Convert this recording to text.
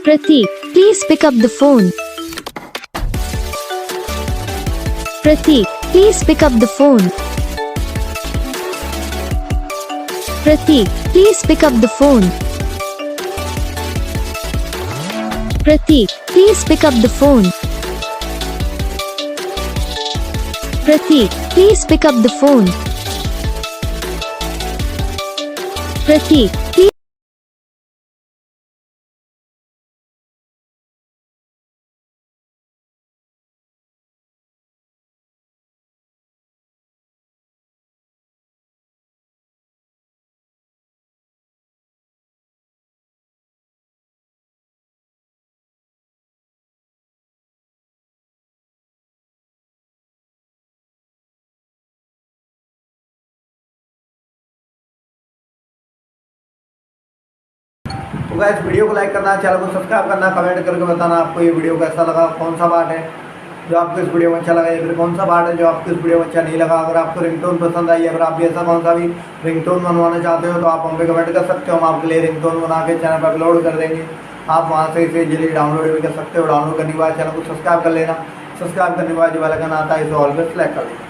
Pratik, please pick up the phone. Pratik, please pick up the phone. Pratik, please pick up the phone. Pratik, please pick up the phone. Pratik, please pick up the phone. Pratik, please. तो guys video को like करना, channel को subscribe करना, comment करके बताना आपको ये video कैसा लगा, कौन सा पार्ट है जो आपको इस वीडियो में अच्छा लगा या फिर कौन सा पार्ट है जो आपको इस वीडियो में अच्छा नहीं लगा। अगर आपको रिंगटोन पसंद आई, अगर आप भी ऐसा कौन सा भी रिंगटोन बनवाना चाहते हो तो आप हम पे कमेंट कर सकते हो। हम आपके लिए रिंगटोन बना के चैनल पर अपलोड कर देंगे। आप वहाँ से इसे इजीली डाउनलोड भी कर सकते हो। डाउनलोड करने के बाद चैनल को सब्सक्राइब कर लेना। सब्सक्राइब करने के बाद जो वाला गाना आता है इसे ऑलवेज सेलेक्ट कर लेना।